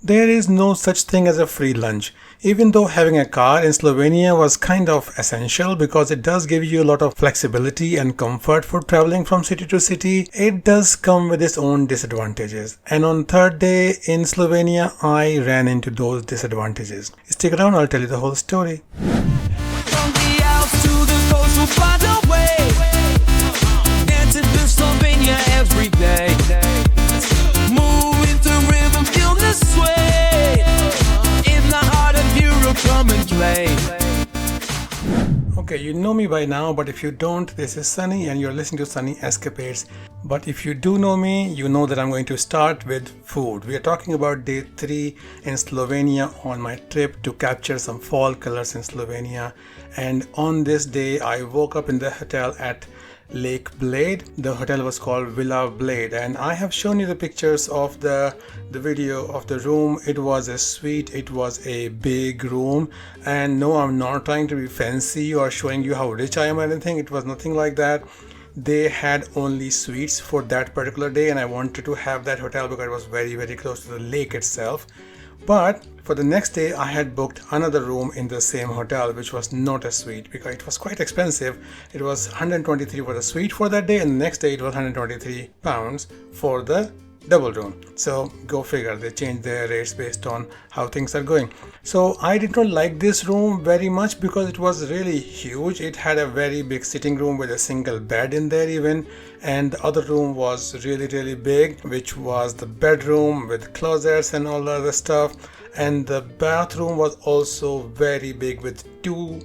There is no such thing as a free lunch. Even though having a car in Slovenia was kind of essential because it does give you a lot of flexibility and comfort for traveling from city to city, it does come with its own disadvantages. And on third day in Slovenia, I ran into those disadvantages. Stick around, I'll tell you the whole story. From the Alps to the coast, we'll find a way. Dancing through Slovenia every day. Moving through rhythm, feel the sway. In the heart of Europe, come and play. Okay, you know me by now, but if you don't, this is Sunny and you're listening to Sunny Escapades. But if you do know me, you know that I'm going to start with food. We are talking about day 3 in Slovenia on my trip to capture some fall colors in Slovenia. And on this day, I woke up in the hotel at Lake Bled. The hotel was called Villa Bled, and I have shown you the pictures of the video of the room. It was a suite, it was a big room, and no, I'm not trying to be fancy or showing you how rich I am or anything. It was nothing like that. They had only suites for that particular day, and I wanted to have that hotel because it was very close to the lake itself. But for the next day, I had booked another room in the same hotel, which was not a suite because it was quite expensive. It was 123 for the suite for that day, and the next day it was 123 pounds for the double room. So go figure, they changed their rates based on how things are going. So I did not like this room very much because it was really huge. It had a very big sitting room with a single bed in there even, and the other room was really big, which was the bedroom with closets and all the other stuff. And the bathroom was also very big with 2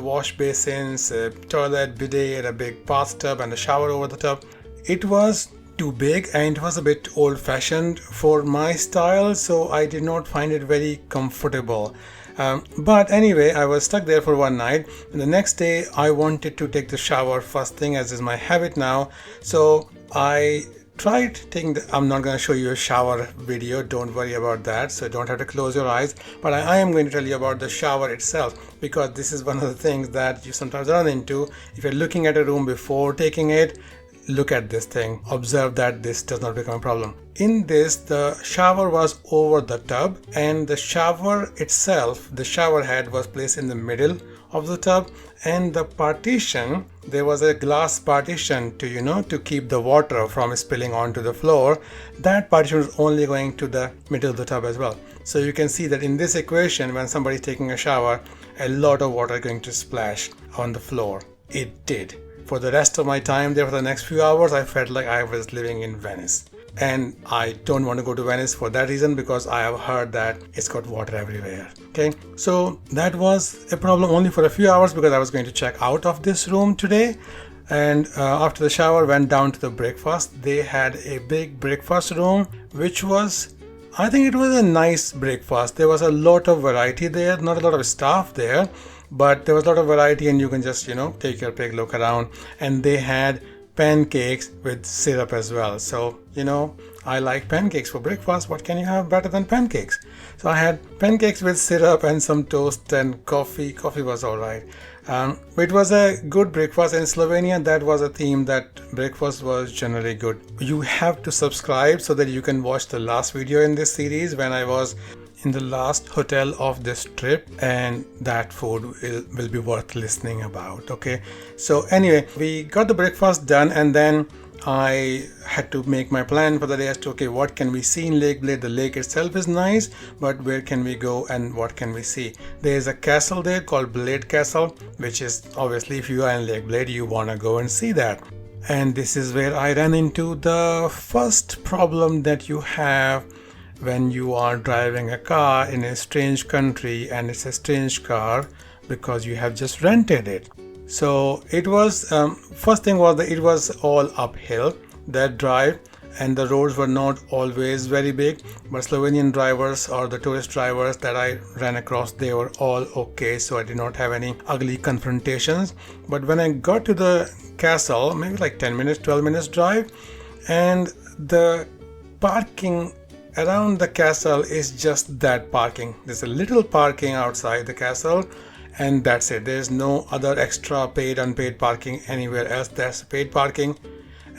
wash basins, a toilet, bidet, a big bathtub and a shower over the top. It was too big and it was a bit old-fashioned for my style, so I did not find it very comfortable. But anyway, I was stuck there for one night, and the next day I wanted to take the shower first thing, as is my habit now. So I tried taking I'm not going to show you a shower video, don't worry about that, so don't have to close your eyes, but I am going to tell you about the shower itself, because this is one of the things that you sometimes run into. If you're looking at a room before taking it, look at this thing, observe that this does not become a problem. In this, the shower was over the tub, and the shower itself, the shower head was placed in the middle of the tub, and the partition, there was a glass partition to keep the water from spilling onto the floor. That partition was only going to the middle of the tub as well. So you can see that in this equation, when somebody's taking a shower, a lot of water is going to splash on the floor. It did. For the rest of my time there, for the next few hours, I felt like I was living in Venice. And I don't want to go to Venice for that reason, because I have heard that it's got water everywhere. Okay, so that was a problem only for a few hours, because I was going to check out of this room today. And after the shower, went down to the breakfast. They had a big breakfast room, which was, I think it was a nice breakfast. There was a lot of variety there, not a lot of staff there, but there was a lot of variety, and you can just take your pick, look around. And they had pancakes with syrup as well. So I like pancakes for breakfast. What can you have better than pancakes? So I had pancakes with syrup and some toast and coffee. Coffee was all right. It was a good breakfast. In Slovenia, that was a theme, that breakfast was generally good. You have to subscribe so that you can watch the last video in this series when I was in the last hotel of this trip, and that food will be worth listening about. Okay, so anyway, we got the breakfast done, and then I had to make my plan for the day as to, okay, what can we see in Lake Bled? The lake itself is nice, but where can we go and what can we see? There is a castle there called Bled Castle, which is obviously, if you are in Lake Bled, you want to go and see that. And this is where I ran into the first problem that you have when you are driving a car in a strange country, and it's a strange car because you have just rented it. So it was, first thing was that it was all uphill, that drive, and the roads were not always very big, but Slovenian drivers, or the tourist drivers that I ran across, they were all okay, so I did not have any ugly confrontations. But when I got to the castle, maybe like 10 minutes, 12 minutes drive, and the parking around the castle is just that parking. There's a little parking outside the castle, and that's it. There's no other extra paid, unpaid parking anywhere else. That's paid parking.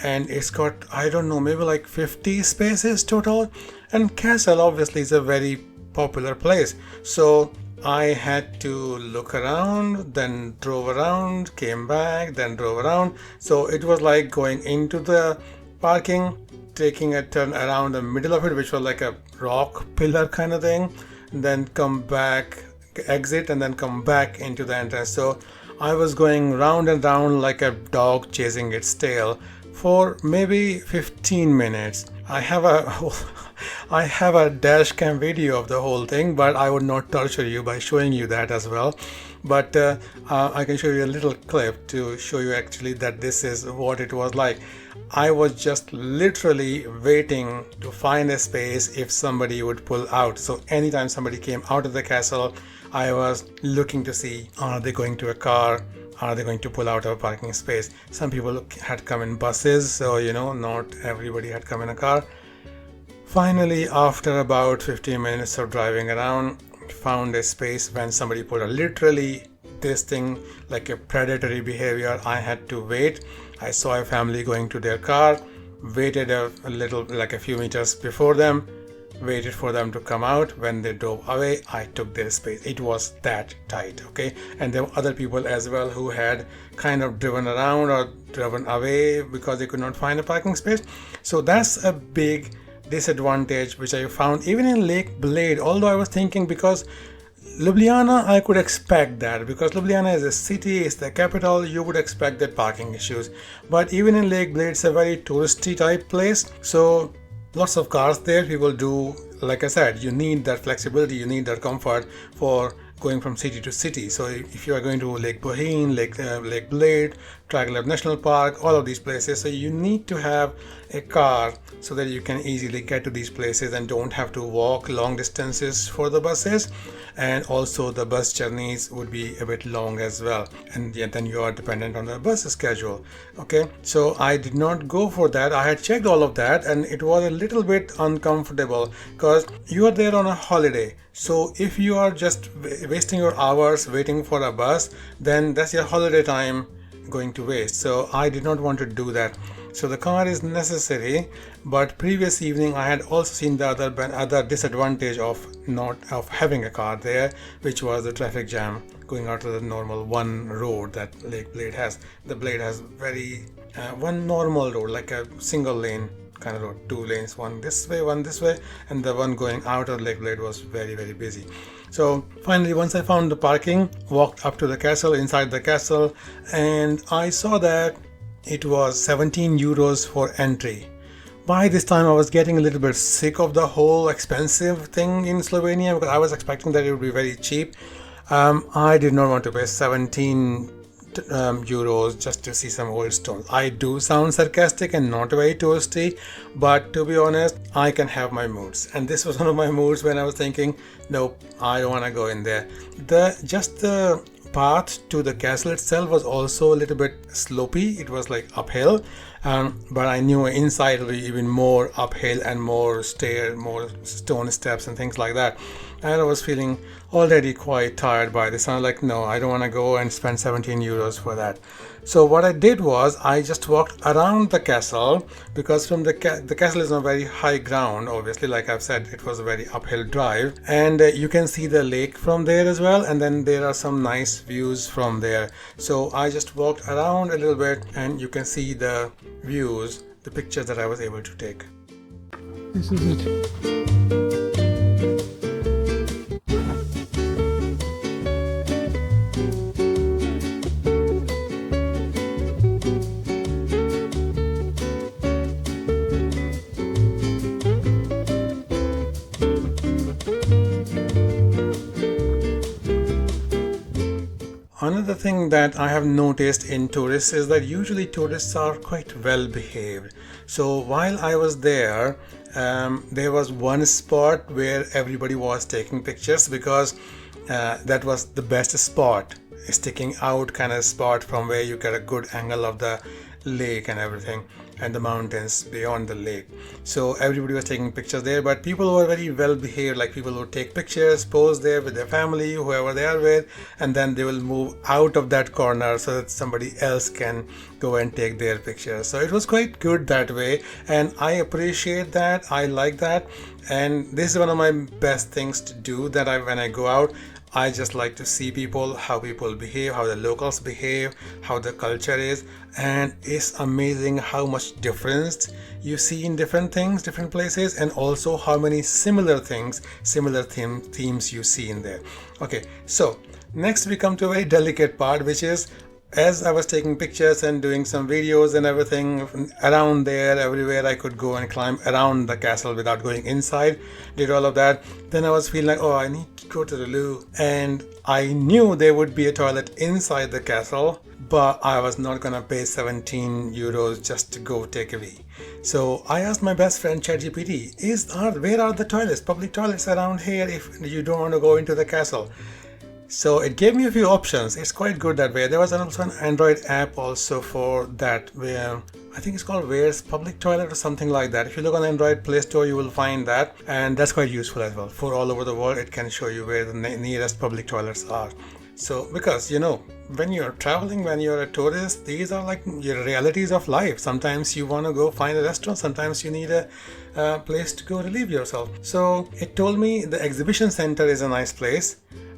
and it's got, I don't know, maybe like 50 spaces total. And castle obviously is a very popular place, so I had to look around, then drove around, came back, then drove around. So it was like going into the parking, taking a turn around the middle of it, which was like a rock pillar kind of thing, then come back, exit, and then come back into the entrance. So I was going round and round like a dog chasing its tail for maybe 15 minutes. I have a dash cam video of the whole thing, but I would not torture you by showing you that as well. But I can show you a little clip to show you actually that this is what it was like. I was just literally waiting to find a space if somebody would pull out. So anytime somebody came out of the castle, I was looking to see, are they going to a car? Are they going to pull out of a parking space? Some people had come in buses, so not everybody had come in a car. Finally, after about 15 minutes of driving around, found a space when somebody pulled out. Literally, this thing like a predatory behavior. I had to wait. I saw a family going to their car, waited a little, like a few meters before them, waited for them to come out. When they drove away, I took their space. It was that tight, okay? And there were other people as well who had kind of driven around or driven away because they could not find a parking space. So that's a big disadvantage which I found even in Lake Bled. Although I was thinking, because Ljubljana, I could expect that, because Ljubljana is a city, it's the capital, you would expect that parking issues. But even in Lake Bled, it's a very touristy type place, so lots of cars there. People do, like I said, you need that flexibility, you need that comfort for going from city to city. So if you are going to Lake Bohine, Lake Bled, Triglav National Park, all of these places, so you need to have a car so that you can easily get to these places and don't have to walk long distances for the buses. And also the bus journeys would be a bit long as well, and yet then you are dependent on the bus schedule. Okay, so I did not go for that. I had checked all of that and it was a little bit uncomfortable because you are there on a holiday. So if you are just wasting your hours waiting for a bus, then that's your holiday time going to waste. So I did not want to do that. So the car is necessary, but previous evening I had also seen the other disadvantage of having a car there, which was the traffic jam going out to the normal one road that Lake Bled has. The Bled has very one normal road, like a single lane kind of road, two lanes, one this way, and the one going out of Lake Bled was very, very busy. So finally, once I found the parking, walked up to the castle, inside the castle, and I saw that it was 17 euros for entry. By this time I was getting a little bit sick of the whole expensive thing in Slovenia, because I was expecting that it would be very cheap. I did not want to pay 17 euros just to see some old stones. I do sound sarcastic and not very touristy, but to be honest, I can have my moods, and this was one of my moods when I was thinking, nope, I don't want to go in there. The path to the castle itself was also a little bit slopey. It was like uphill, but I knew inside it would be even more uphill and more stone steps and things like that. And I was feeling already quite tired by this. I was like, no, I don't want to go and spend 17 euros for that. So what I did was I just walked around the castle, because from the castle is on very high ground. Obviously, like I've said, it was a very uphill drive, and you can see the lake from there as well, and then there are some nice views from there. So I just walked around a little bit and you can see the views, the pictures that I was able to take. This is it. Another thing that I have noticed in tourists is that usually tourists are quite well behaved. So while I was there, there was one spot where everybody was taking pictures, because that was the best spot, sticking out kind of spot from where you get a good angle of the lake and everything. and the mountains beyond the lake. So everybody was taking pictures there, but people were very well behaved. Like, people would take pictures, pose there with their family, whoever they are with, and then they will move out of that corner so that somebody else can go and take their pictures. So it was quite good that way, and I appreciate that. I like that, and this is one of my best things to do, that when I go out, I just like to see people, how people behave, how the locals behave, how the culture is, and it's amazing how much difference you see in different things, different places, and also how many similar things, similar themes you see in there. Okay, so next we come to a very delicate part, which is, as I was taking pictures and doing some videos and everything around there, everywhere I could go and climb around the castle without going inside, did all of that. Then I was feeling like, oh, I need to go to the loo. And I knew there would be a toilet inside the castle, but I was not gonna pay 17 euros just to go take a wee. So I asked my best friend ChatGPT, where are the toilets, public toilets around here if you don't want to go into the castle? So it gave me a few options. It's quite good that way. There was also an Android app also for that, where I think it's called Where's Public Toilet or something like that. If you look on Android Play Store, you will find that, and that's quite useful as well. For all over the world, it can show you where the nearest public toilets are. So, because when you're traveling, when you're a tourist, these are like your realities of life. Sometimes you want to go find a restaurant, sometimes you need a place to go relieve yourself. So it told me the exhibition center is a nice place.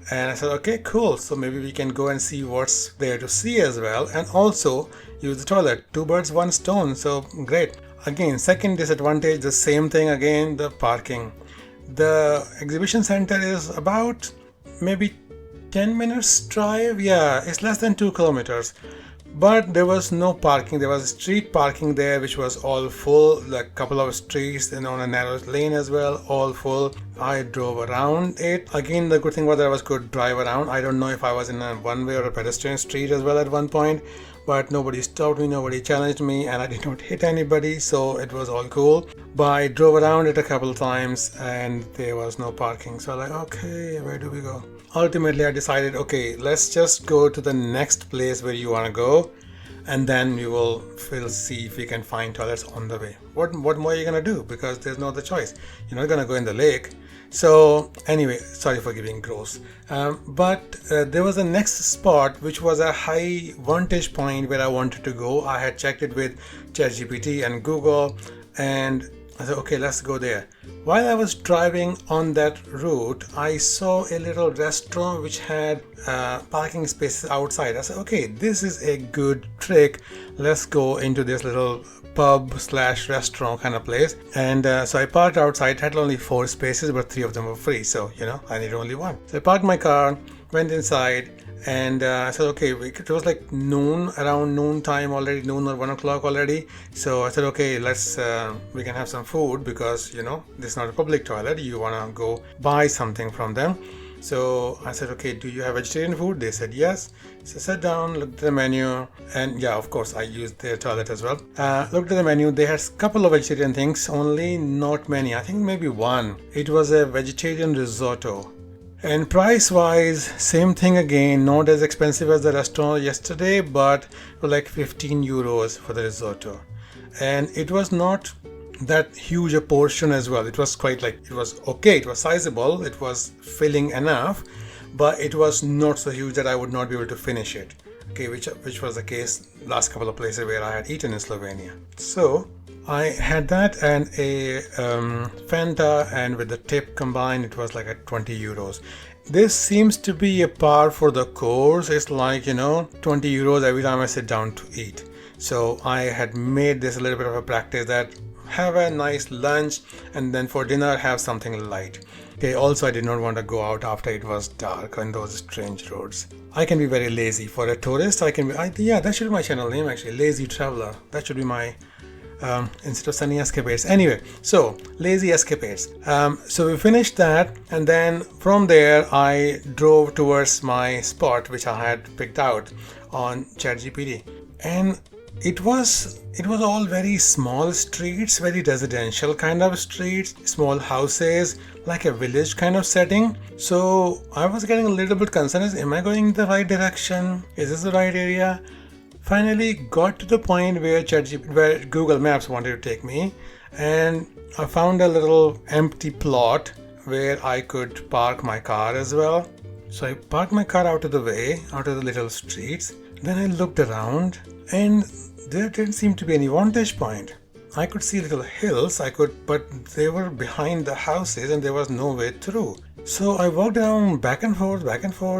And I said, okay, cool. So maybe we can go and see what's there to see as well, and also use the toilet. Two birds, one stone. So great. Again, second disadvantage, the same thing again, the parking. The exhibition center is about maybe 10 minutes drive. Yeah, it's less than 2 kilometers. But there was no parking. There was street parking there, which was all full. Like a couple of streets and on a narrow lane as well, all full. I drove around it. Again, the good thing was that I was good drive around. I don't know if I was in a one-way or a pedestrian street as well at one point, but nobody stopped me, nobody challenged me, and I did not hit anybody, so it was all cool. But I drove around it a couple of times and there was no parking. So I'm like, okay, where do we go? Ultimately, I decided, okay, let's just go to the next place where you want to go, and then we'll see if we can find toilets on the way. What more are you gonna do? Because there's no other choice. You're not gonna go in the lake. So anyway, sorry for giving gross. But there was a next spot which was a high vantage point where I wanted to go. I had checked it with ChatGPT and Google, and I said, okay, let's go there. While I was driving on that route, I saw a little restaurant which had parking spaces outside. I said, okay, this is a good trick. Let's go into this little pub/restaurant kind of place. And so I parked outside. It had only 4 spaces, but 3 of them were free. So, I needed only 1. So I parked my car, went inside, and I said, okay, it was like noon, around noon time already, noon or 1 o'clock already. So I said, okay, let's we can have some food, because this is not a public toilet. You want to go buy something from them. So I said, okay, do you have vegetarian food? They said yes. So I sat down, looked at the menu, and yeah, of course I used their toilet as well. Looked at the menu. They had a couple of vegetarian things, only not many. I think maybe 1. It was a vegetarian risotto. And price wise, same thing again, not as expensive as the restaurant yesterday, but like 15 euros for the risotto. And it was not that huge a portion as well. It was quite it was okay, it was sizable, it was filling enough, but it was not so huge that I would not be able to finish it. Okay, which was the case last couple of places where I had eaten in Slovenia. So I had that and a Fanta, and with the tip combined, it was like at 20 euros. This seems to be a par for the course. It's like, 20 euros every time I sit down to eat. So I had made this a little bit of a practice, that have a nice lunch and then for dinner have something light. Okay, also I did not want to go out after it was dark on those strange roads. I can be very lazy. For a tourist, that should be my channel name actually, Lazy Traveler. That should be my instead of Sunny Escapades. Anyway, so Lazy Escapades. So we finished that, and then from there I drove towards my spot which I had picked out on ChatGPT, and it was all very small streets, very residential kind of streets, small houses, like a village kind of setting. So I was getting a little bit concerned, am I going in the right direction? Is this the right area? Finally got to the point where where Google Maps wanted to take me, and I found a little empty plot where I could park my car as well. So I parked my car out of the way, out of the little streets. Then I looked around and there didn't seem to be any vantage point. I could see little hills, but they were behind the houses and there was no way through. So I walked around back and forth,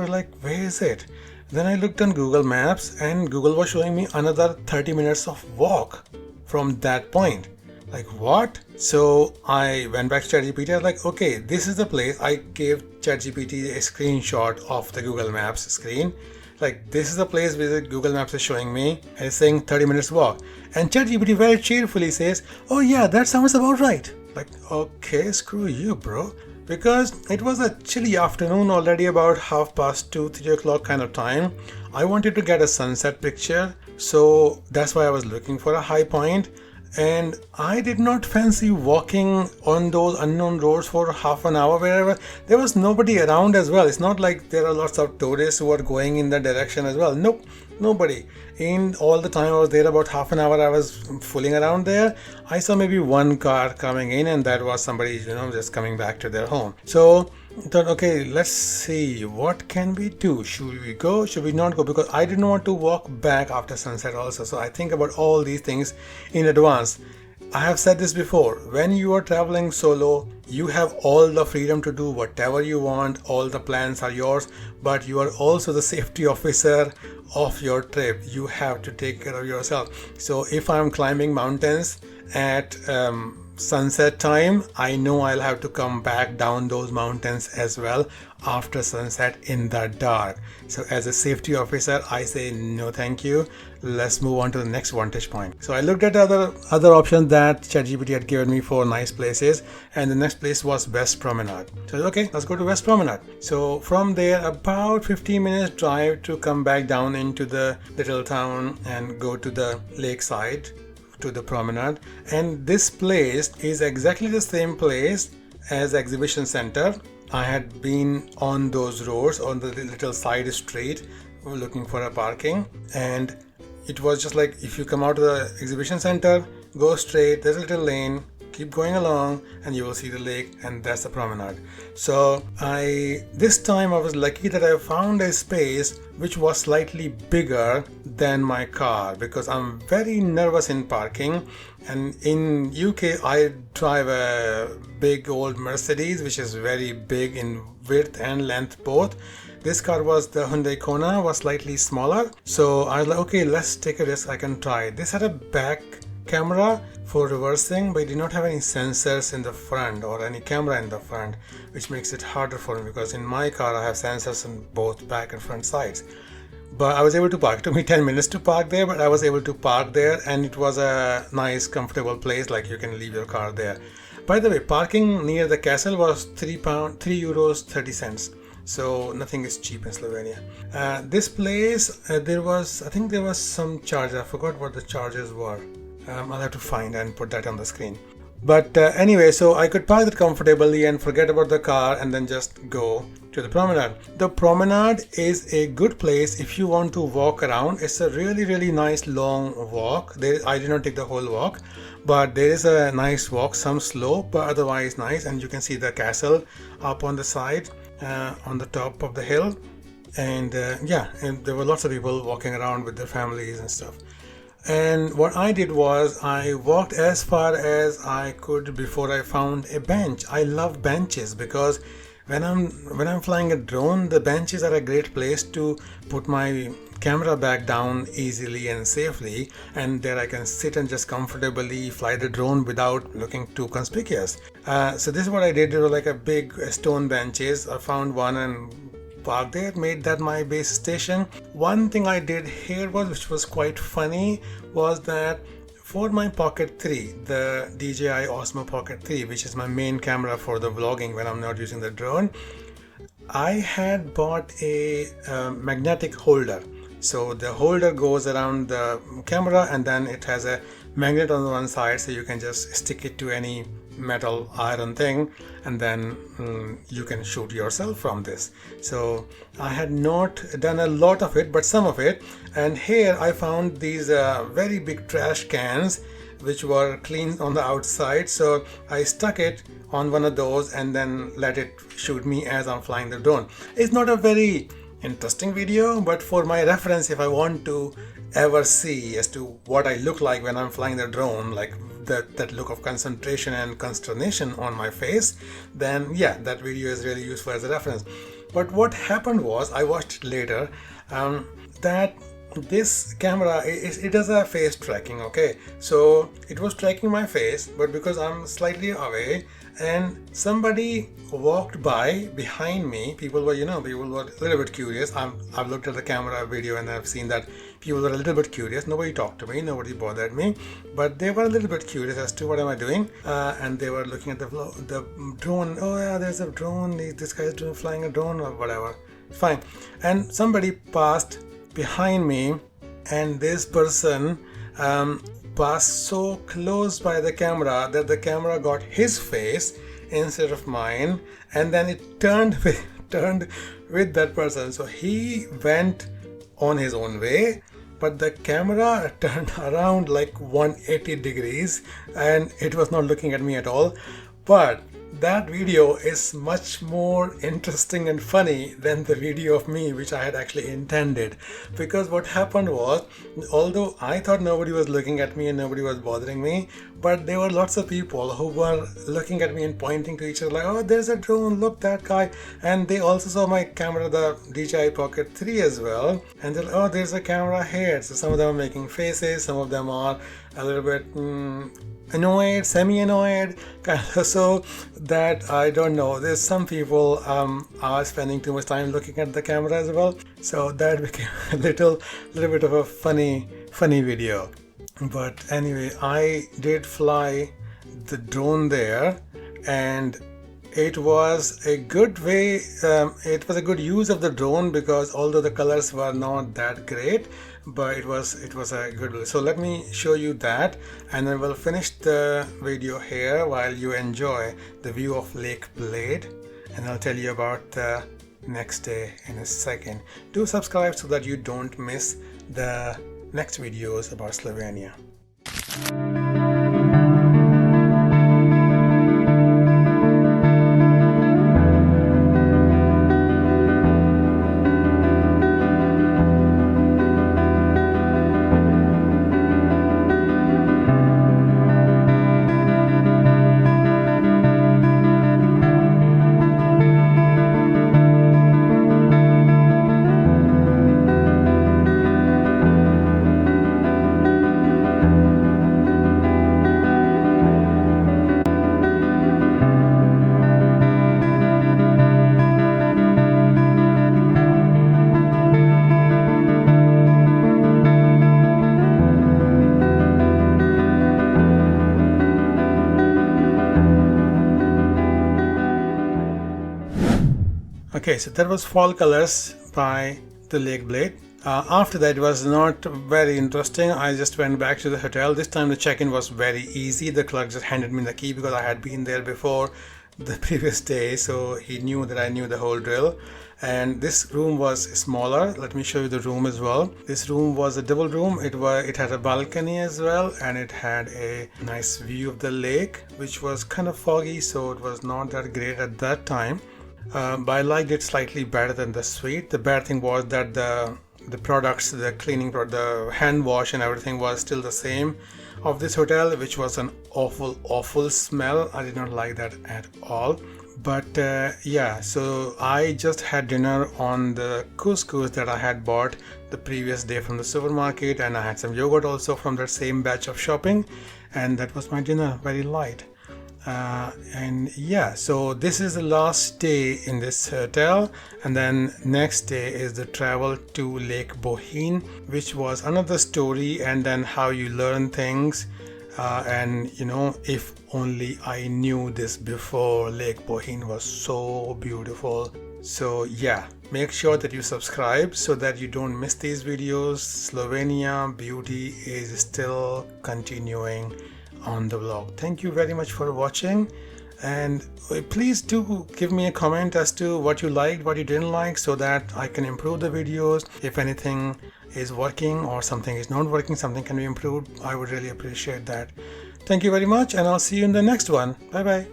like, where is it? Then I looked on Google Maps and Google was showing me another 30 minutes of walk from that point. Like, what? So I went back to ChatGPT. I was like, okay, this is the place. I gave ChatGPT a screenshot of the Google Maps screen. Like, this is the place where Google Maps is showing me, and it's saying 30 minutes walk. And ChatGPT very cheerfully says, oh yeah, that sounds about right. Like, okay, screw you, bro. Because it was a chilly afternoon, already about 2:30, 3 o'clock kind of time. I wanted to get a sunset picture, so that's why I was looking for a high point. And I did not fancy walking on those unknown roads for half an hour wherever. There was nobody around as well. It's not like there are lots of tourists who are going in that direction as well. Nope, nobody. In all the time I was there, about half an hour I was fooling around there. I saw maybe one car coming in, and that was somebody, just coming back to their home. So I thought, okay, let's see, what can we do? Should we go? Should we not go? Because I didn't want to walk back after sunset also. So I think about all these things in advance. I have said this before, when you are traveling solo, you have all the freedom to do whatever you want, all the plans are yours, but you are also the safety officer of your trip. You have to take care of yourself. So if I'm climbing mountains at sunset time, I know I'll have to come back down those mountains as well after sunset in the dark. So as a safety officer, I say no thank you. Let's move on to the next vantage point. So I looked at other options that ChatGPT had given me for nice places, and the next place was West Promenade. So okay, let's go to West Promenade. So from there, about 15 minutes drive to come back down into the little town and go to the lakeside, to the promenade. And this place is exactly the same place as the exhibition center. I had been on those roads on the little side street looking for a parking, and it was just like, if you come out of the exhibition center, go straight, there's a little lane, keep going along, and you will see the lake, and that's the promenade. So this time I was lucky that I found a space which was slightly bigger than my car, because I'm very nervous in parking. And in UK I drive a big old Mercedes, which is very big in width and length both. This car was the Hyundai Kona, was slightly smaller. So I was like, okay, let's take a risk, I can try. This had a back camera for reversing, but it did not have any sensors in the front or any camera in the front, which makes it harder for me, because in my car I have sensors on both back and front sides. But I was able to park. It took me 10 minutes to park there, but I was able to park there, and it was a nice, comfortable place, like you can leave your car there. By the way, parking near the castle was €3.30. So nothing is cheap in Slovenia. This place, I think there was some charge. I forgot what the charges were. I'll have to find and put that on the screen. But anyway, so I could park it comfortably and forget about the car and then just go to the promenade. The promenade is a good place if you want to walk around. It's a really, really nice long walk. I did not take the whole walk, but there is a nice walk, some slope, but otherwise nice. And you can see the castle up on the side, on the top of the hill. And and there were lots of people walking around with their families and stuff. And what I did was I walked as far as I could before I found a bench. I love benches because when I'm flying a drone, the benches are a great place to put my camera back down easily and safely, and there I can sit and just comfortably fly the drone without looking too conspicuous. So this is what I did. There were like a big stone benches. I found one and parked there, made that my base station. One thing I did here which was quite funny, was that for my Pocket 3, the DJI Osmo Pocket 3, which is my main camera for the vlogging when I'm not using the drone, I had bought a magnetic holder. So the holder goes around the camera and then it has a magnet on one side, so you can just stick it to any metal iron thing, and then you can shoot yourself from this. So I had not done a lot of it, but some of it. And here I found these very big trash cans which were clean on the outside, so I stuck it on one of those and then let it shoot me as I'm flying the drone. It's not a very interesting video, but for my reference, if I want to ever see as to what I look like when I'm flying the drone, like that look of concentration and consternation on my face, then yeah, that video is really useful as a reference. But what happened was, I watched it later, that this camera, it does a face tracking. Okay, so it was tracking my face, but because I'm slightly away and somebody walked by behind me, people were a little bit curious. I've looked at the camera video and I've seen that people were a little bit curious. Nobody talked to me, nobody bothered me, but they were a little bit curious as to what am I doing, and they were looking at the drone. Oh yeah, there's a drone, this guy's flying a drone or whatever. Fine. And somebody passed behind me, and this person passed so close by the camera that the camera got his face instead of mine, and then it turned with that person. So he went on his own way, but the camera turned around like 180 degrees and it was not looking at me at all. But that video is much more interesting and funny than the video of me, which I had actually intended. Because what happened was, although I thought nobody was looking at me and nobody was bothering me, but there were lots of people who were looking at me and pointing to each other like, oh, there's a drone, look, that guy. And they also saw my camera, the DJI Pocket 3 as well, and they're like, oh, there's a camera here. So some of them are making faces, some of them are a little bit annoyed, semi-annoyed, kind of, so that I don't know. There's some people are spending too much time looking at the camera as well, so that became a little bit of a funny video. But anyway, I did fly the drone there, and it was a good way. It was a good use of the drone, because although the colors were not that great, but it was a good way. So let me show you that, and then we'll finish the video here while you enjoy the view of Lake Bled, and I'll tell you about the next day in a second. Do subscribe so that you don't miss the next videos about Slovenia. Okay, so that was Fall Colors by the Lake Bled. After that, it was not very interesting. I just went back to the hotel. This time the check-in was very easy. The clerk just handed me the key because I had been there before the previous day, so he knew that I knew the whole drill. And this room was smaller. Let me show you the room as well. This room was a double room. It had a balcony as well, and it had a nice view of the lake, which was kind of foggy, so it was not that great at that time. But I liked it slightly better than the suite. The bad thing was that the products, the cleaning, the hand wash and everything was still the same of this hotel, which was an awful smell. I did not like that at all. But yeah, so I just had dinner on the couscous that I had bought the previous day from the supermarket, and I had some yogurt also from that same batch of shopping, and that was my dinner, very light. And yeah, so this is the last day in this hotel, and then next day is the travel to Lake Bohin, which was another story, and then how you learn things. And you know, if only I knew this before. Lake Bohin was so beautiful. So yeah, make sure that you subscribe so that you don't miss these videos. Slovenia beauty is still continuing. on the vlog. Thank you very much for watching, and please do give me a comment as to what you liked, what you didn't like, so that I can improve the videos. If anything is working or something is not working, something can be improved, I would really appreciate that. Thank you very much, and I'll see you in the next one. Bye bye.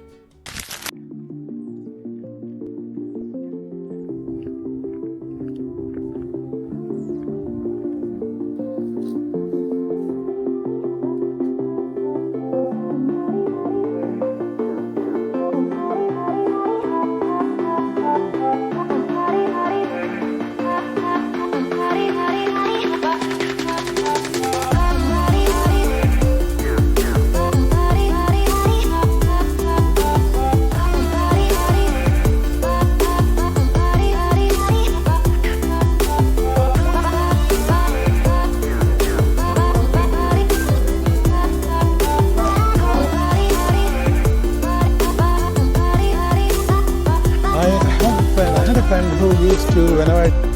I had a friend who used to, whenever I